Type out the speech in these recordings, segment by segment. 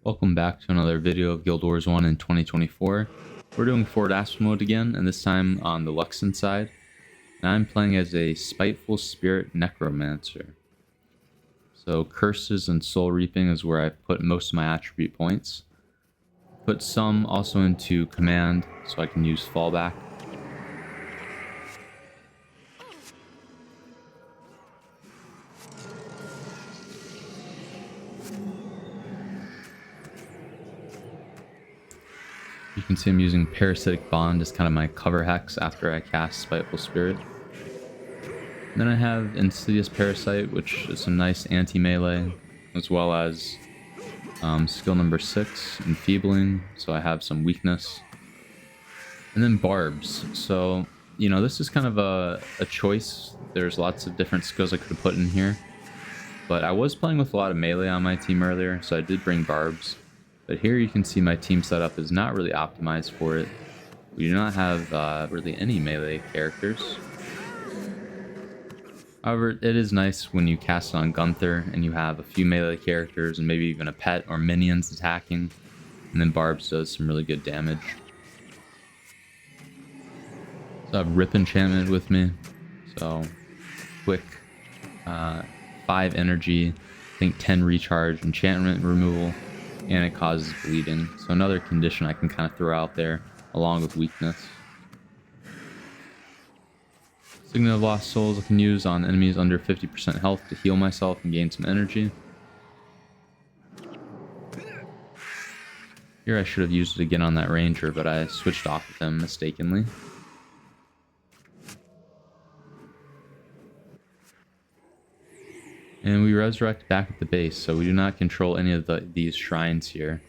Welcome back to another video of Guild Wars 1 in 2024. We're doing Fort Aspenwood again, and this time on the Luxon side. And I'm playing as a Spiteful Spirit Necromancer. So Curses and Soul Reaping is where I put most of my attribute points. Put some also into Command, so I can use Fallback. You can see I'm using Parasitic Bond as kind of my cover hex after I cast Spiteful Spirit. And then I have Insidious Parasite, which is some nice anti-melee, as well as skill number 6, Enfeebling, so I have some weakness. And then Barbs. So, you know, this is kind of a choice. There's lots of different skills I could have put in here. But I was playing with a lot of melee on my team earlier, so I did bring Barbs. But here you can see my team setup is not really optimized for it. We do not have really any melee characters. However, it is nice when you cast it on Gunther and you have a few melee characters and maybe even a pet or minions attacking. And then Barbs does some really good damage. So I have Rip Enchantment with me. So quick 5 energy, I think 10 recharge, enchantment removal. And it causes bleeding. So another condition I can kind of throw out there, along with weakness. Signet of Lost Souls I can use on enemies under 50% health to heal myself and gain some energy. Here I should have used it again on that ranger, but I switched off with him mistakenly. And we resurrect back at the base, so we do not control any of these shrines here.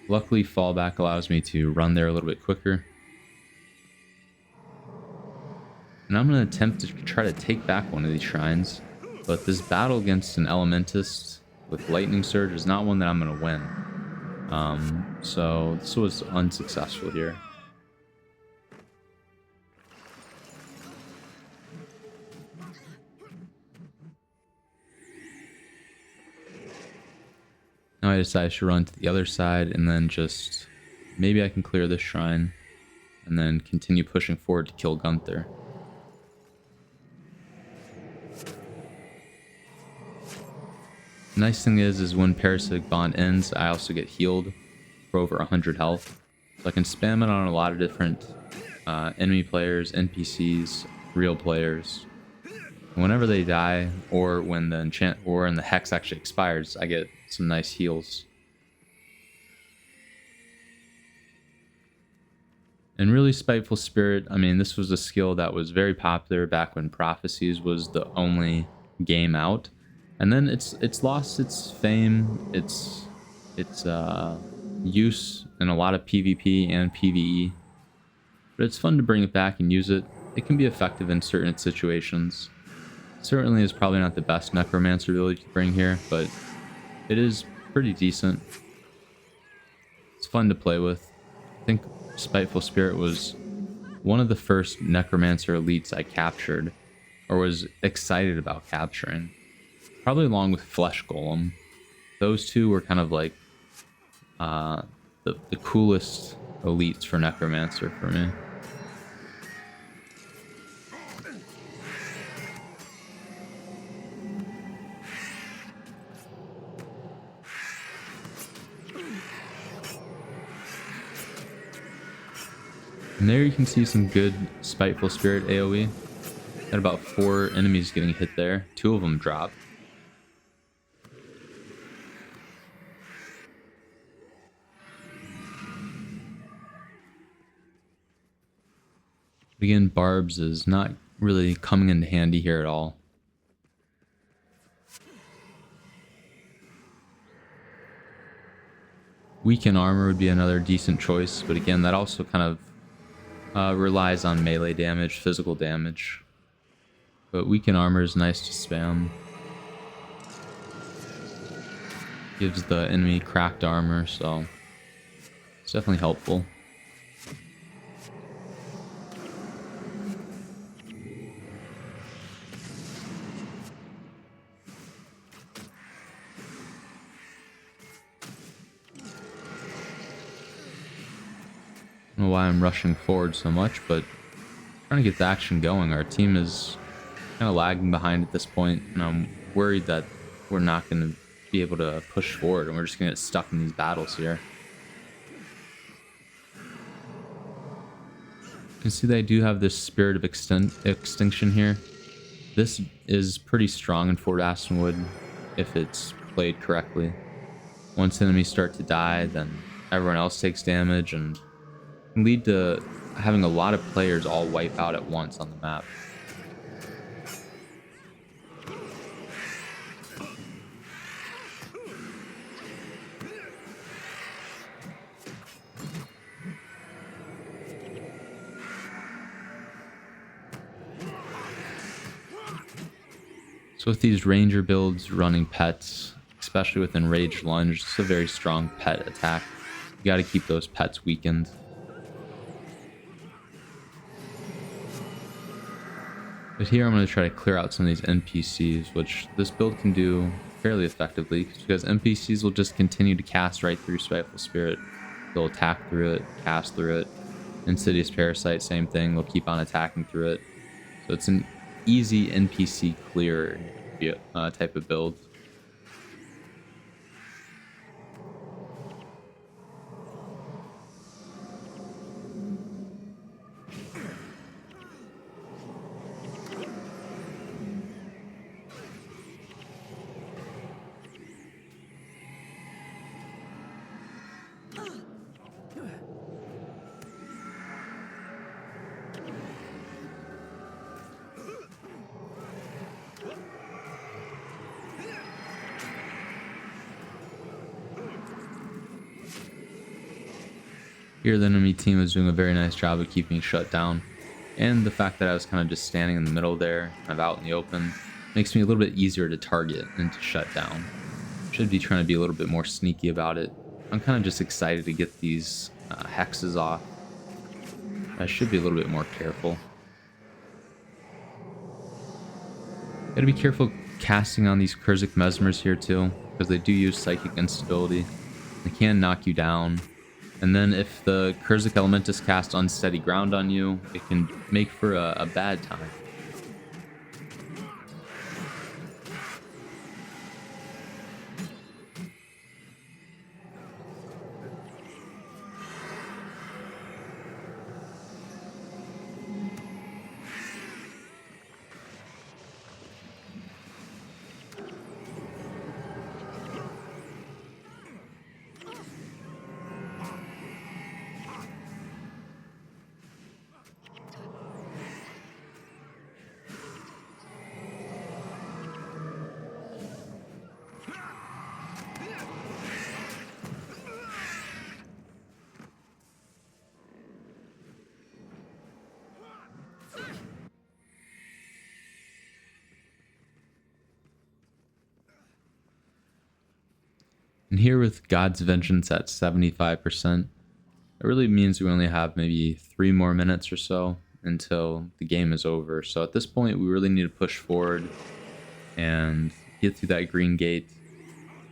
Luckily, Fallback allows me to run there a little bit quicker. And I'm going to attempt to try to take back one of these shrines, but this battle against an Elementist with Lightning Surge is not one that I'm going to win. So this was unsuccessful here. Now I decide I should run to the other side and then just maybe I can clear this shrine and then continue pushing forward to kill Gunther. The nice thing is when Parasitic Bond ends, I also get healed for over 100 health. So I can spam it on a lot of different enemy players, NPCs, real players. And whenever they die, or when the hex actually expires, I get some nice heals. And really, Spiteful Spirit, I mean, this was a skill that was very popular back when Prophecies was the only game out. And then it's lost its fame, its use in a lot of PvP and PvE. But it's fun to bring it back and use it. It can be effective in certain situations. Certainly is probably not the best Necromancer ability to bring here, but it is pretty decent. It's fun to play with. I think Spiteful Spirit was one of the first Necromancer elites I captured, or was excited about capturing. Probably along with Flesh Golem. Those two were kind of like the coolest elites for Necromancer for me. And there you can see some good Spiteful Spirit AoE. Had about 4 enemies getting hit there. 2 of them dropped. Again, Barbs is not really coming into handy here at all. Weaken Armor would be another decent choice, but again, that also kind of relies on melee damage, physical damage. But Weaken Armor is nice to spam. Gives the enemy cracked armor, so it's definitely helpful. don't know why I'm rushing forward so much, but trying to get the action going. Our team is kind of lagging behind at this point, and I'm worried that we're not going to be able to push forward, and we're just going to get stuck in these battles here. You can see they do have this Spirit of Extinction here. This is pretty strong in Fort Aspenwood if it's played correctly. Once enemies start to die, then everyone else takes damage, and can lead to having a lot of players all wipe out at once on the map. So with these ranger builds running pets, especially with Enraged Lunge, it's a very strong pet attack. You got to keep those pets weakened. But here I'm going to try to clear out some of these NPCs, which this build can do fairly effectively, because NPCs will just continue to cast right through Spiteful Spirit. They'll attack through it, cast through it. Insidious Parasite, same thing. They'll keep on attacking through it. So it's an easy NPC clear type of build. Here the enemy team is doing a very nice job of keeping shut down, and the fact that I was kind of just standing in the middle there, kind of out in the open, makes me a little bit easier to target and to shut down. Should be trying to be a little bit more sneaky about it. I'm kind of just excited to get these hexes off. I should be a little bit more careful. Gotta be careful casting on these Kurzik Mesmers here too, because they do use Psychic Instability. They can knock you down. And then if the Kurzik Elementus cast Unsteady Ground on you, it can make for a bad time. And here with God's Vengeance at 75%, it really means we only have maybe 3 more minutes or so until the game is over. So at this point, we really need to push forward and get through that green gate.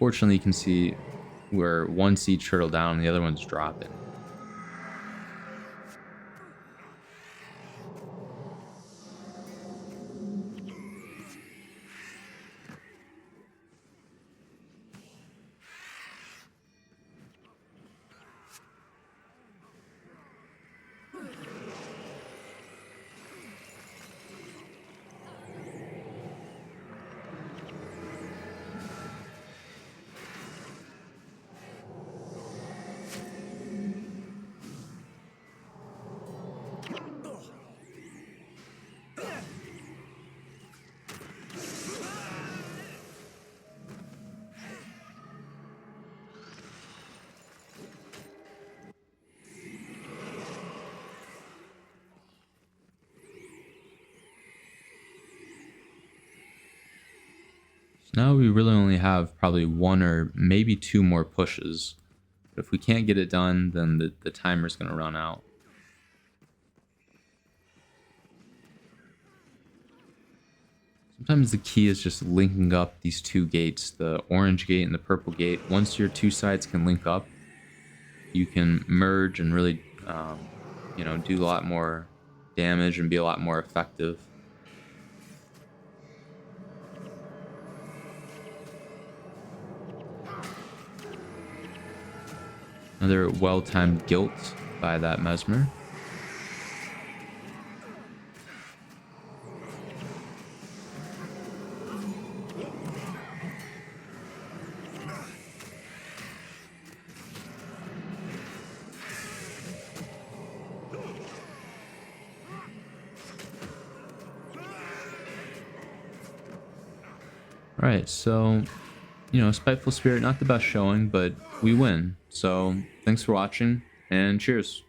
Fortunately, you can see where one siege turtle down and the other one's dropping. Now we really only have probably 1 or maybe 2 more pushes. But if we can't get it done, then the timer's going to run out. Sometimes the key is just linking up these 2 gates, the orange gate and the purple gate. Once your 2 sides can link up, you can merge and really you know, do a lot more damage and be a lot more effective. Another well-timed guilt by that Mesmer. Alright, so, you know, Spiteful Spirit, not the best showing, but we win. So, thanks for watching, and cheers.